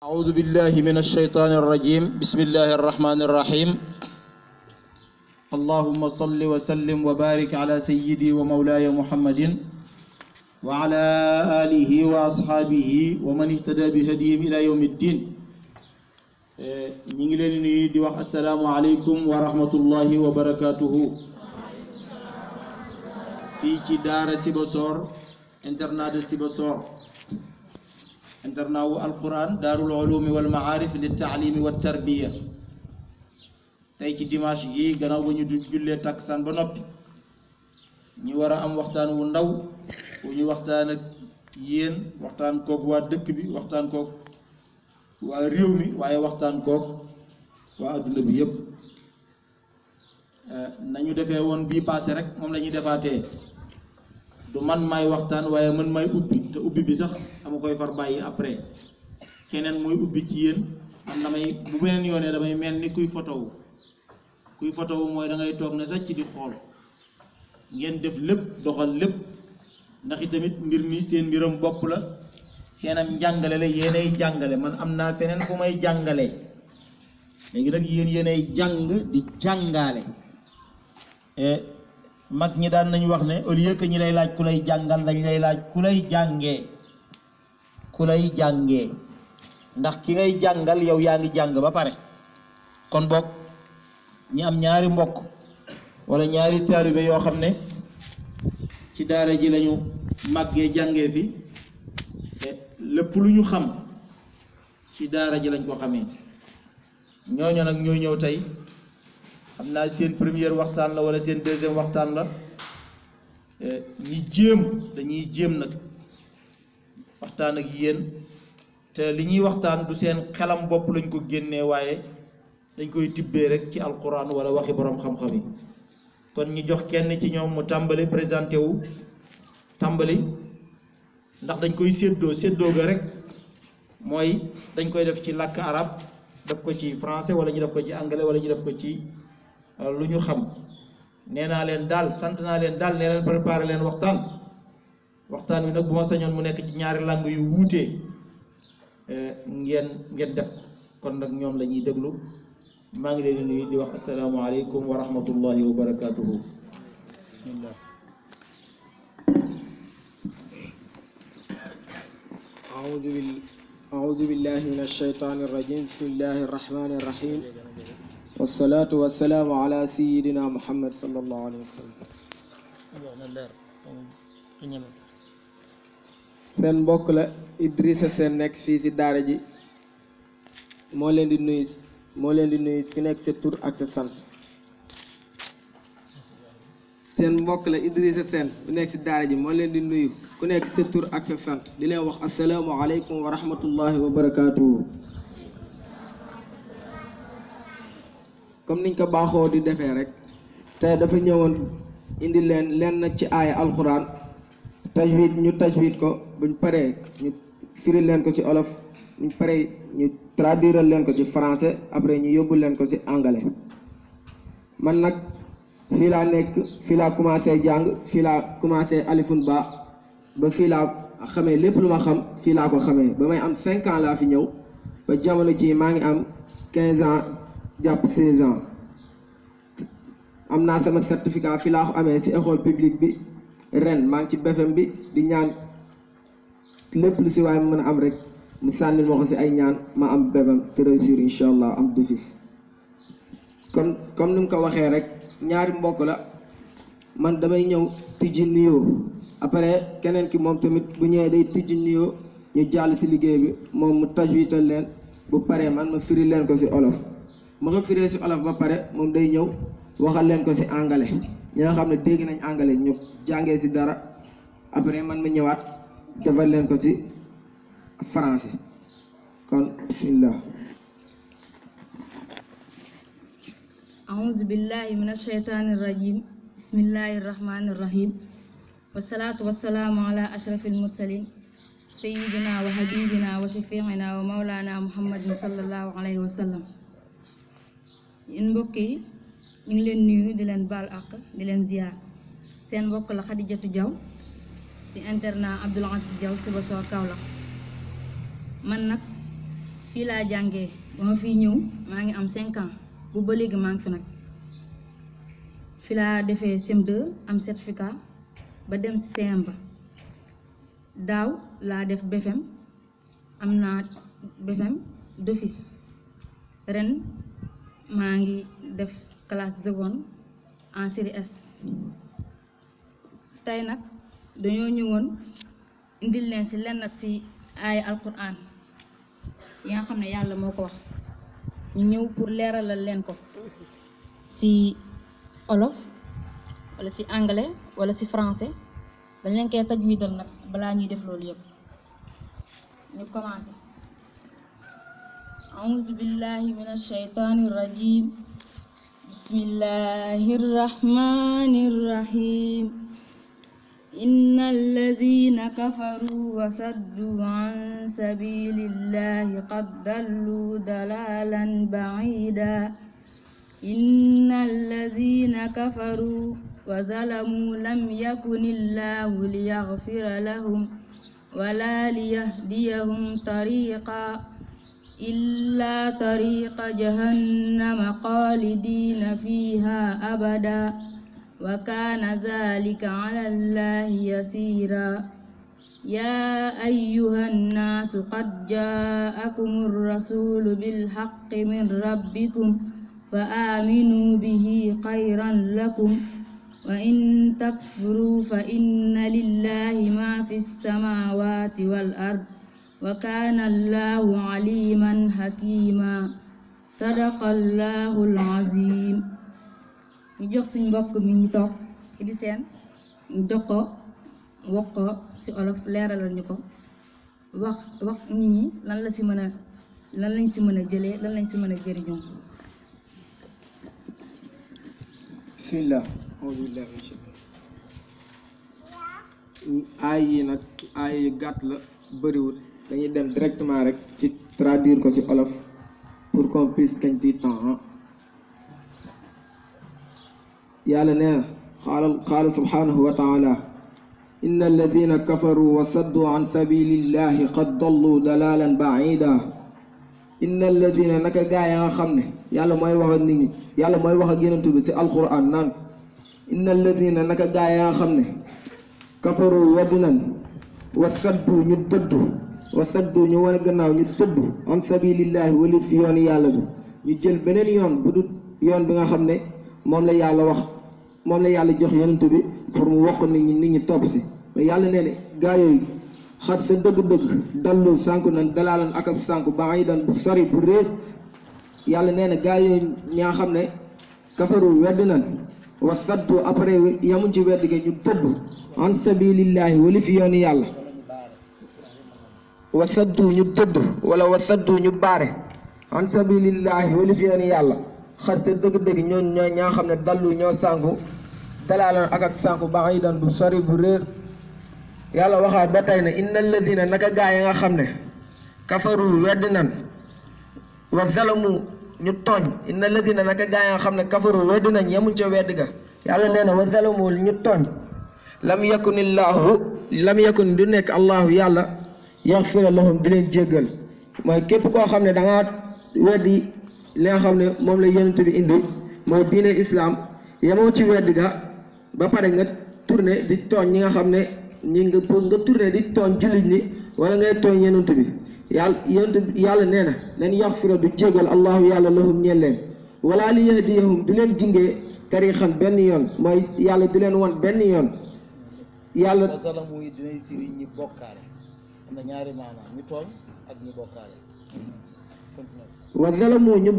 أعوذ بالله من الشيطان الرجيم بسم الله الرحمن الرحيم اللهم صل وسلم وبارك على سيدي ومولاي محمد وعلى آله وأصحابه ومن اهتدى بهديهم إلى يوم الدين نيغي دي واخ السلام عليكم ورحمة الله وبركاته في دار سيبوسور انترنات سيبوسور انترناو القرآن دار العلوم والمعارف للتعليم والتربية tey ci dimanche yi gannaaw ba ñu jullee takkusaan ba noppi ñu war a am waxtaan wu ndaw wu ñu waxtaan ak yéen waxtaan kook waa dëkk bi waxtaan kook waa réew mi waaye waxtaan kook waa adduna bi yépp nañu defee woon bii passé rek moom la ñuy defaatee du man may waxtaan waaye man may ubbi te ubbi bi sax dama koy far bàyyi après keneen mooy ubbi ci yéen man damay bu beneen yoonee damay mel ni kuy photo mooy da ngay toog ne sax ci di xool ngeen def lépp doxal lépp ndax itamit mbir mi seen mbiram bopp la seenam njàngale la yéenay jàngale man am naa feneen fu may jàngale léegi nag yéenay jàng di jàngale mag ñi daan nañu wax ne au lieu que ñi lay laaj ku lay jàngal dañ lay laaj ku lay jàngee ndax ki ngay jàngal yow yaa ngi jàng ba pare kon boog ñi am ñaari mbokk wala ñaari taalibe yoo xam ne ci daara ji lañu màggee jàngee fi lépp lu ñu xam ci daara ji lañ ko xamee ñooñu nag ñooy ñëw tey xam naa seen première waxtaan la wala seen deuxième waxtaan la dañuy jéem nag waxtaan ak yéen te li ñuy waxtaan du seen xelam bopp lañ ko génnee waaye dañ koy tibbee rek ci alquran wala waxi borom xam-xam yi kon ñu jox kenn ci ñoom mu tàmbali présenté wu tàmbali ndax dañ koy séddoo ga rek mooy dañ koy def ci làkk arab def ko ci français wala ñu def ko ci anglais wala ñu def ko ci lu ñu xam nee naa leen daal sant naa leen daal nee leen préparé leen waxtaan wi nag bu ma sañoon mu nekk ci ñaari langue yu wuutee ngeen def kon nag ñoom la ñuy déglu maa ngi leen di nuyu di wax assalaamu aleykum wa rahmatullahi wa barakatuhu bismillah أعوذ بالله من الشيطان الرجيم بسم الله الرحمن الرحيم والصلاة والسلام على سيدنا محمد صلى الله عليه وسلم seen mbokk la Idrissa Sène nekk fii ci daara ji moo leen di nuyu ku nekk sa tur ak sa sant seen mbokk la Idrissa Sène bu nekk ci daara ji moo leen di nuyu ku nekk sa tur ak sa sant di leen wax assalaamu aleykum wa rahmatullahi wa barakaatuhu comme niñ ko baaxoo di defee rek tey dafa ñëwoon indi leen ci aaya alxuraan ñu tajwid ko buñ paree ñu firi leen ko ci olof buñ paree ñu traduire leen ko ci français après ñu yóbbu leen ko ci anglais man nag fii laa nekk fii laa commencé jàng fii laa commencé alifun ba fii laa xamee lépp lu ma xam fii laa ko xamee ba may am 5 ans laa fi ñëw ba jamono ji maa ngi am 15 ans jàpp 16 ans am naa sama certificat fii laa ko amee ci école publique bi ren maa ngi ci BFEM bi di ñaan lépp lu ci waaye mën a am rek mu sànnil ma ko ci ay ñaan ma am BFEM te réussir incha allah am d'office comme ni mu ko waxee rek ñaari mbokk la man damay ñëw tijji nuyoo après keneen ki moom tamit bu ñëwee day tijji nuyoo ñu jàll ci liggéey bi moom mu tajwital leen bu paree man ma firi leen ko ci olof ma ko firee ci olof ba pare moom day ñëw waxal leen ko ci anglais ñi nga xam ne dégg nañ anglais ñu jàngee ci dara après man ma ñëwaat defal leen ko ci français kon bismillah أعوذ بالله من الشيطان الرجيم بسم الله الرحمن الرحيم والصلاة والسلام على أشرف المرسلين سيدنا وحبيبنا وشفيعنا ومولانا محمد صلى الله عليه وسلم yéen mbokk yi ñu ngi leen nuyu di leen baal àq di leen ziar seen mbokk la Khadijatou Diaw ci internat Abdoul Aziz Diaw Sibassor Kaolack man nag fii laa jàngee ba ma fiy ñëw maa ngi am 5 ans bu ba léegi maa ngi fi nag fi laa defee CM2 am certificat ba dem CM ba daaw laa def BFEM am naa BFEM d'office ren maa ngi def classe seconde en série S tey nag dañoo ñëwoon indil leen ci lenn ci ay alquran yi nga xam ne yàlla moo ko wax ñu ñëw pour leeralal leen ko ci olof wala ci anglais wala ci français dañ leen koy tajwidal nag balaa ñuy def loolu yëpp ñu commencé a'uuzu billahi minash shaytaanir rajiim bismillahir rahmanir rahim innal ladhina kafaru wa saddu an sabilillahi qad dallu dalalan ba'ida innal ladhina kafaru wa zalamu lam yakunillahu liyaghfira lahum wala liyahdiyahum tariqa illa tariqa jahannama khalidina fiha abada wa kana dhalika ala Allahi yasira ya ayyuhan nasu qad ja'akumur rasulu bil haqqi min rabbikum fa aminu bihi khayran lakum wa in takfuru fa inna lillahi ma fis samawati wal ard wa kana Allahu aliman hakima sadaqallahul azim ñu jox suñ mbokk mi ñu toog Idi Seen ñu jox ko wax ko ci olof leeralal ñu ko wax nit ñi lan lañ ci mën a jëlee lan lañ ci mën a jëriñoo. bismillah aay yi nag aay yu gàtt la bëriwul dañuy dem directement rek ci traduire ko ci olof pour qu'on puisse gagner du temps. yàlla nee na qaala subhanahu wa taala inna alladina kafaru wa saddu an sabilillahi qad dallu dalalan baida inna alladina naka gaa ya nga xam ne yàlla mooy wax ak nit ñi yàlla mooy wax ak yonent bi ci alquran naan inna alladina naka gaa ya nga xam ne kafaru weddinan wa saddu ñu dëddu wa saddu ñu wane gannaaw ñu dëddu an sabilillahi wali si yoon yàlla bi ñu jël beneen yoon bu dul yoon bi nga xam ne moom la yàlla wax moom la yàlla jox yonent bi pour mu wax nit ñi topp si mais yàlla nee ne gaa yooyu xat sa dëgg-dëgg dallu sànku nan dalaalan ak ab sànku ba ay dan bu sori bu réer yàlla nee na gaa yooyu ñaa xam ne kafaru wedd nan wa saddu après yamuñ ci wedd ga ñu tëdd an sabilillahi wali fi yooni yàlla wa saddu ñu tëdd wala wa saddu ñu baare an sabilillahi wali fi yooni yàlla xat sa dëgg-dëgg ñooñ ñooy ñaa xam ne dallu ñoo sànku dalaalan ak sànku ba ay dan bu sori bu réer yàlla waxaat ba tey ne inna alladina naka gaa yi nga xam ne kafaru wedd nan wa zalamu ñu tooñ inna alladina naka gaa yi nga xam ne kafaru wedd nañ yemuñ ca wedd ga yàlla nee na wa zalamu ñu tooñ lam yakun du nekk allahu yàlla yaxfira lahum di leen jéggal mooy képp koo xam ne da nga weddi li nga xam ne moom la yonent bi indi mooy diine islam yemoo ci wedd ga ba pare nga tourné di tooñ ñi nga xam ne nga tourné di tooñ jullit ñi wala ngay tooñ yonent bi yàlla nee na leen yaxfira du jégal allahu yàlla lahum ñeen leen wala li yahdiyahum du leen gingee tarixan benn yoon mooy yàlla du leen won benn yoon yàlla zalamu yi dinay firi ñi bokkaale am na ñaari maanaam ñu tooñ ak ñi bokkaale wa zalamu ñu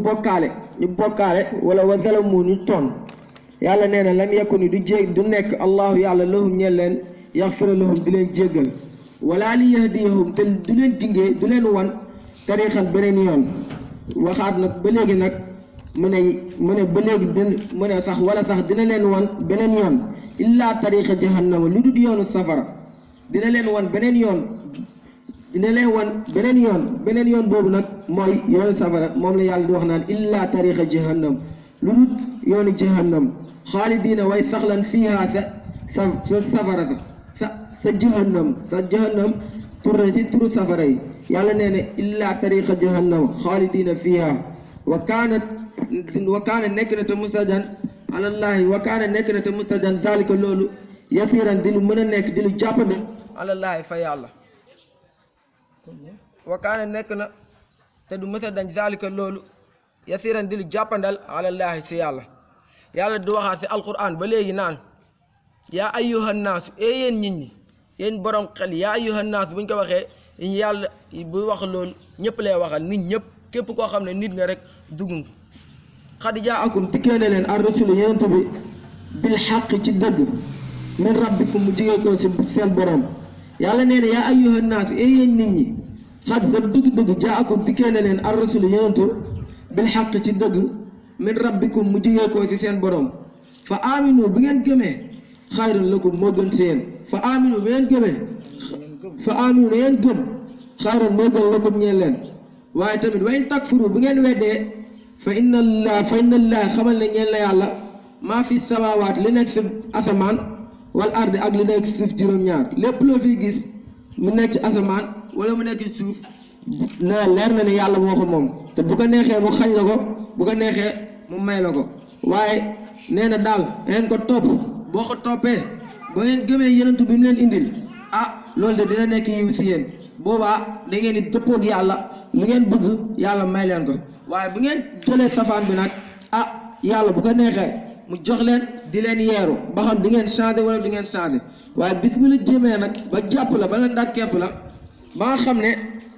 bokkaale wala wa zalamu ñu tooñ yàlla nee na lam yakuni du nekk allahu yàlla lahum ñeen leen yaxfira lahum di leen jéggal wala li yahdiyahum te du leen dingee du leen wan tarixan beneen yoon waxaat nag ba léegi nag mu ne ba léegi mu ne sax wala sax dina leen wan beneen yoon illa tarixa jahannama lu dul yoonu safara dina leen wan beneen yoon beneen yoon boobu nag mooy yoonu safara moom la yàlla di wax naan illa tarixa jahannam lu dul yoonu jahannam xaalidiina way saxlan fiiha sa safara sa jahannam tur na ci turu safara yi yàlla nee na illa tariqa jahannam xaalidina fiha wa kaana nekk na te mustajan alallahi wa kaana nekk na te mustajan zalika loolu yasiran di lu mën a nekk di lu jàppande alallahi fa yàlla wa kaana nekk na te du mësa dañ zalika loolu yasiran di lu jàppandal alallahi si yàlla yàlla du waxaat si alquran ba léegi naan yaa ayyuhan naas yéen nit ñi yéen borom xel yaa ayyuhan naas buñ ko waxee yàlla bu wax loolu ñëpp lay waxal nit ñëpp képp koo xam ne nit nga rek dugg nga xad jaakum dikkee ne leen ar rasulu yonent bi bil xaq ci dëgg min rabbikum mu jigee ko si seen borom yàlla nee na yaa ayyuhan naas yéen nit ñi xad sa dëgg-dëgg jaakum dikkee ne leen ar rasulu yonent bil xaq ci dëgg min rabbikum mu jigee ko si seen borom fa aminu bi ngeen gëmee xayrun lakum moo gën seen fa aminu bi ngeen gëmee fa aminu ngeen gëm xayrun moo gën lakum ñeen leen waaye tamit wa in takfuru bu ngeen weddee fa inna lillahi xamal ne ñeen la yàlla maa fi samawaat li nekk si asamaan wal ardi ak li nekk si suuf juróom-ñaar lépp loo fiy gis mu nekk ci asamaan wala mu nekk ci suuf na leer na ne yàlla moo ko moom te bu ko neexee mu xañ la ko bu ko neexee mu may la ko waaye nee na daal ngeen ko topp boo ko toppee ba ngeen gëmee yenentu bi mu leen indil loolu de dina nekk yiw si yéen boobaa da ngeen di dëppoog yàlla lu ngeen bëgg yàlla may leen ko waaye bu ngeen jëlee safaan bi nag yàlla bu ko neexee mu jox leen di leen yeeru ba xam di ngeen changé wala di ngeen changé waaye bis bu la jëmee nag ba jàpp la ba la ndar kepp la ba nga xam ne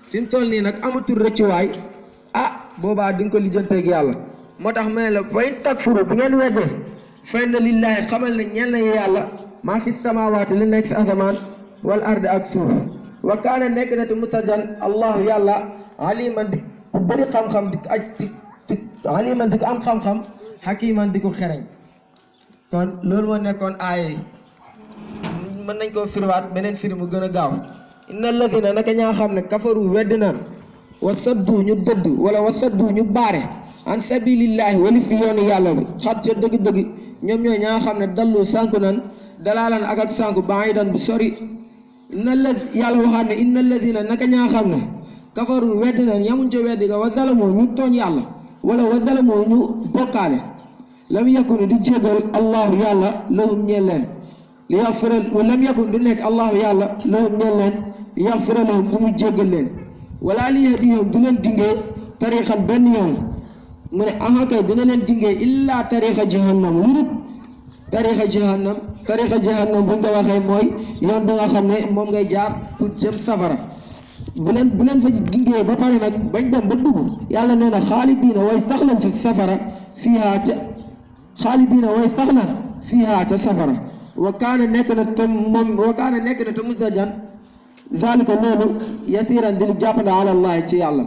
fi mu toll nii nag amatul rëccuwaay boobaa di nga ko lijjanteeg yàlla moo tax may la fay takfuru bu ngeen weddee fa inna lillahi xamal ne ñeen la yàlla maa fi samawaati li nekk si asamaan wal ardi ak suuf wa kaana nekk na te mustajan allahu yàlla aliman di ku bëri xam-xam di ko aliman di ko am xam-xam xakiman di ko xereñ kon loolu moo nekkoon aaya yi mën nañ koo firiwaat beneen firi mu gën a gaaw inna alladina naka ñaa xam ne kafaru weddi na wa saddu ñu dëdd wala wa saddu ñu baare an sabilillahi wali fi yoonu yàlla bi xat ca dëgg-dëgg ñoom ñooy ñaa xam ne dallu sànku nan dalaalan ak sànku baidan bu sori yàlla waxaat ne inna alladina naka ñaa xam ne kafaru weddi nan yamuñ ca weddi ga wa zalamu ñu tooñ yàlla wala wa zalamu ñu bokkaale lam yakun du jégal allahu yàlla lahum ñeel leen li yaxfira lam yakun du nekk allahu yàlla lahum ñeel leen li yaxfira lahum du mu jégal leen wala li yahdihum du leen dingee tariixan benn yoon mu ne kay dina leen dingee illa tariixa jahannam lu dul tariixa jahannam bu ñu ko waxee mooy yoon bi nga xam ne moom ngay jaar pour jëm safara bu leen fa dingee ba pare nag bañ dem ba dugg yàlla nee na xaalidiina way sax nañ fi safara fiihaa ca xaalidiina way sax nañ fiihaa ca safara wa kaana nekk na te mustajan zalika loolu yasiran di lu jàppande alallahi ci yàlla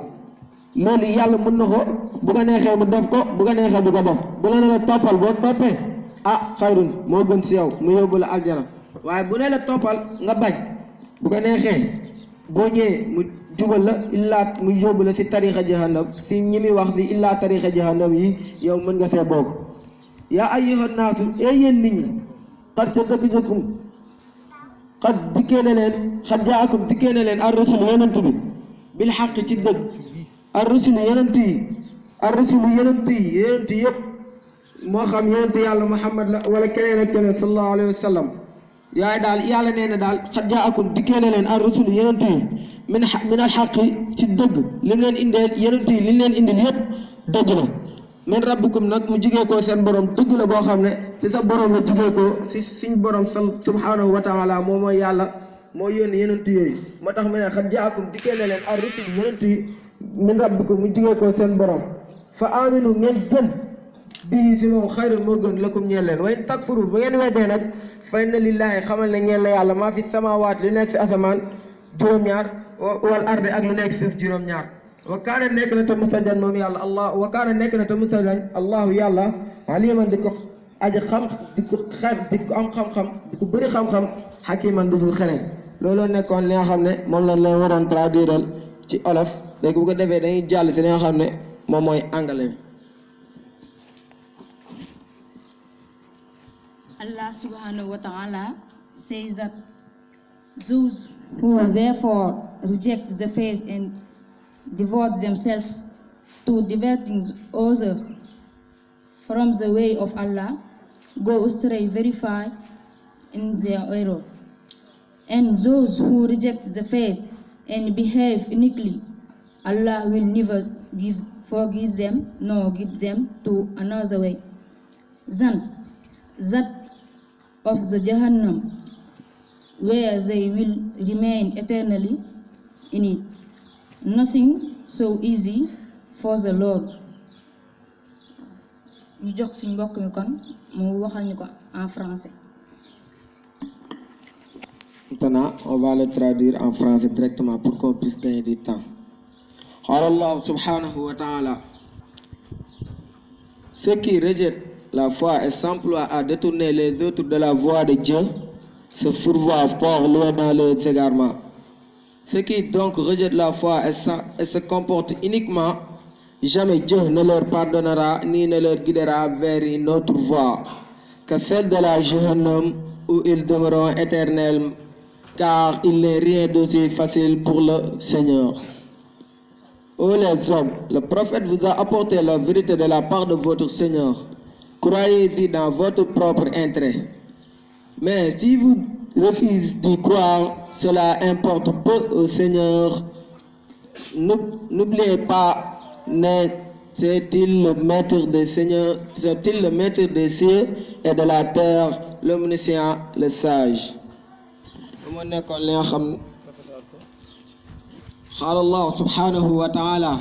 loolu yàlla mën na ko bu ko neexee mu def ko bu ko neexee du ko def bu la ne la toppal boo toppee xayrun moo gën si yow mu yóbbu la aljana waaye bu ne la toppal nga bañ bu ko neexee boo ñëwee mu jubal la illaa mu yóbbu la si tariixa jahannam si ñi muy wax si illaa tariixa jahannam yi yow mën nga see bokk yaa ayyuhan naasu yéen nit ñi xat ca dëgg-dëggum xat dikkee ne leen xat jaakum dikkee ne leen ar rasul yonent bi bil xaq ci dëgg ar rasul yonent yi yëpp moo xam yonent yàlla muhammad la wala keneen ak keneen sallallahu alayhi wa sallam yaay daal yàlla nee na daal xat jaakum dikkee ne leen ar rasul yonent yi min al xaq ci dëgg li leen indeel yonent yi li leen indil yëpp dëgg la min rabbikum nag mu jigee ko seen borom dëgg la boo xam ne si sa borom la jigee ko si suñ borom subhanahu wa taala moom mooy yàlla moo yónni yenentu yooyu moo tax mu ne xat jaakum dikkee ne leen ar rusul yenentu yi min rabbikum mu jigee ko seen borom fa aminu ngeen gëm bii si moom xayrun moo gën lakum ñeel leen way takfuru bu ngeen weddee nag fa inna lillahi xamal ne ñeel la yàlla maa fi samawaat li nekk si asamaan juróom-ñaar wal ardi ak lu nekk suuf juróom-ñaar wa kaana nekk na te mustajan moom yàlla allah wa kaana nekk na te mustajan allahu yàlla aliman di ko aji xam di ko xel di ko am xam-xam di ko bëri xam-xam xakiman di ko xereñ looloo nekkoon li nga xam ne moom lañ leen waroon traduire ci olof léegi bu ko defee dañuy jàll si li nga xam ne moom mooy anglais bi. Allah subhanahu wa ta'ala says that those who therefore reject the faith and devote themselves to diverting others from the way of Allah, go astray very far in their error. And those who reject the faith and behave iniquely, Allah will never forgive them nor give them to another way than that of the Jahannam, where they will remain eternally in it. Nothing so easy for the Lord. ñu jox suñ mbokk mi kon mu waxal ñu ko en français. Maintenant, on va le traduire en français directement pour qu'on puisse gagner du temps. Allah subhanahu wa ta'ala. Ceux qui rejettent la foi et s'emploient à détourner les autres de la voie de Dieu se fourvoient fort loin dans leurs égarements. Ceux qui donc rejettent la foi et se comportent uniquement, jamais Dieu ne leur pardonnera ni ne leur guidera vers une autre voie que celle de la Jahannam où ils demeureront éternels, car il n'est rien d'aussi facile pour le Seigneur. Ô les hommes, le prophète vous a apporté la vérité de la part de votre Seigneur. Croyez-y dans votre propre intérêt. Mais si vous refusez d'y croire, cela importe peu au Seigneur. N'oubliez pas, c'est-il le maître des seigneurs, c'est-il le maître des cieux et de la terre, l'omniscient, le sage. Allah subhanahu wa ta'ala.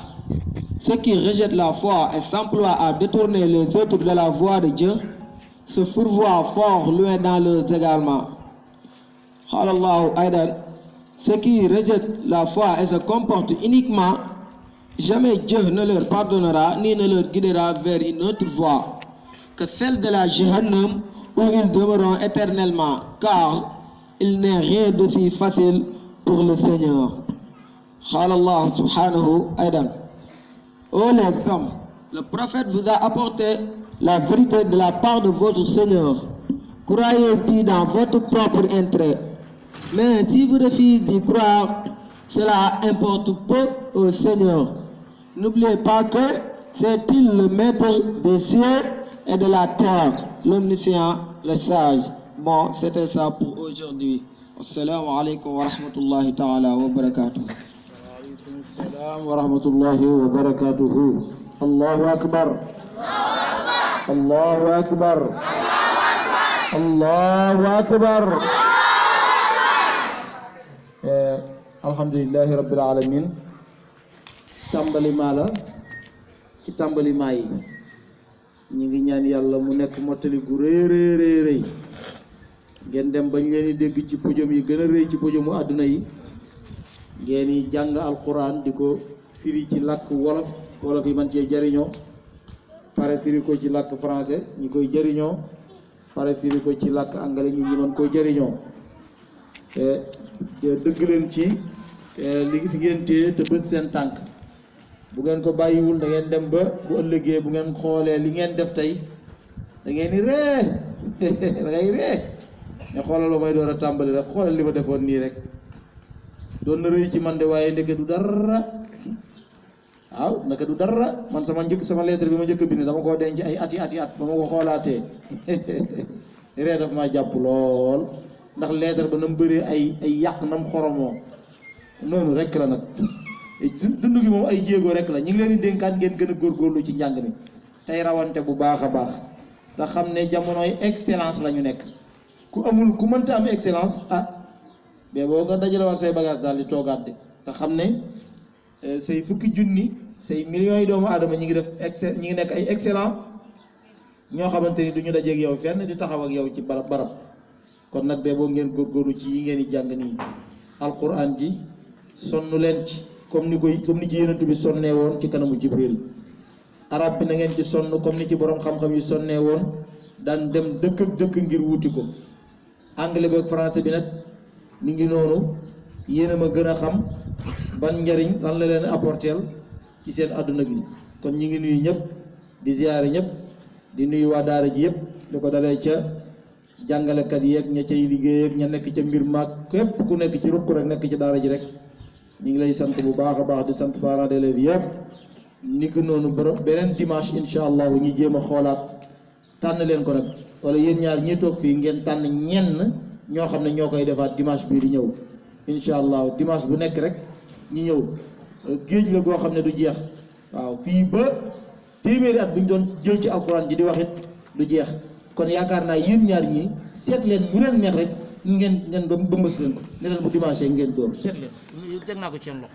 Ceux qui rejettent la foi et s'emploient à détourner les autres de la voie de Dieu se fourvoient fort loin dans leurs égarements. Allah aydan. Ceux qui rejettent la foi et se comportent uniquement, jamais Dieu ne leur pardonnera ni ne leur guidera vers une autre voie que celle de la Jahannam où ils demeureront éternellement, car il n'est rien d'aussi facile pour le Seigneur. Allah subhanahu aydan. Ô les hommes, le prophète vous a apporté la vérité de la part de votre Seigneur. Croyez-y dans votre propre intérêt. Mais si vous refusez d'y croire, cela importe peu au Seigneur. N'oubliez pas que c'est il le maître des cieux et de la terre, l'omniscient, le sage. Bon, c'était ça pour aujourd'hui. Assalamu alaikum wa rahmatullahi ta'ala wa barakatuh. السلام ورحمة الله وبركاته. الله أكبر الله أكبر الله أكبر. الحمد لله رب العالمين. tàmbali maa la ci tàmbali maa yi ñu ngi ñaan yàlla mu nekk mottali gu rëy rëy ngeen dem bañ leen di dégg ci podium yi gën a rëy ci podiumu àdduna yi. ngeen yi jàng alquran di ko firi ci làkk wolof yi man cee jariñoo pare firi ko ci làkk français ñi koy jariñoo pare firi ko ci làkk anglais ñi mën koy jariñoo dëgg leen ci li fi ngeen téye te bës seen tànk bu ngeen ko bàyyiwul da ngeen dem ba bu ëllëgee bu ngeen xoolee li ngeen def tey da ngeen di ree da ngay ree ne xoolal ba may door a tàmbali rek xoolal li ma defoon nii rek doon na rëy ci man de waaye ndeke du dara. waaw ndeke du dara man sama lettre bi ma njëkk bind dama koo denc ay ati at ba ma ko xoolaatee ree daf maa jàpp lool ndax lettre ba na mu bëree ay yàq na mu xoromoo noonu rek la nag dund gi moom ay jéego rek la ñu ngi leen di dénkaat ngeen gën a góorgóorlu ci njàng mi tey rawante bu baax a baax te xam ne jamonoy excellence la ñu nekk ku mënta am excellence mais boo nga dajale war say bagage daal di toogaat de te xam ne say fukki junni say millions yi doomu aadama ñi ngi def ñi ngi nekk ay excellent ñoo xamante ni du ñu dajeeg yow fenn di taxaw ak yow ci barab kon nag bee boo ngeen góorgóorlu ci yi ngeen di jàng nii alquran ji sonn leen ci comme ni ci yonent bi sonnee woon ci kanamu Jibril arab bi na ngeen ci sonn comme ni ci borom xam-xam yi sonnee woon daan dem dëkk ak dëkk ngir wuti ko anglais bi ak français bi nag mi ngi noonu yéen a ma gën a xam ban njariñ lan la leen apporteel ci seen àdduna bi kon ñu ngi nuyu ñëpp di ziyaare ñëpp di nuyu waa daara ji yëpp di ko dalee ca jàngalekat yeeg ña cay liggéey ak ña nekk ca mbir maag képp ku nekk ci ruq rek nekk ci daara ji rek ñu ngi lay sant bu baax a baax di sant parents d'élèves yëpp ni ko noonu beneen dimanche incha allah ñu jéem a xoolaat tànn leen ko nag wala yéen ñaar ñi toog fii ngeen tànn ñenn ñoo xam ne ñoo koy defaat dimanche bii di ñëw incha allah dimanche bu nekk rek ñi ñëw géej la goo xam ne du jeex waaw fii ba téeméeri at bu ñu doon jël ci alxuraan ji di wax it du jeex kon yaakaar naa yéen ñaar ñii seet leen mu leen neex rek ngeen ba mbës leen ko ne leen bu dimanche ngeen door seet leen teg naa ko ci seen loxo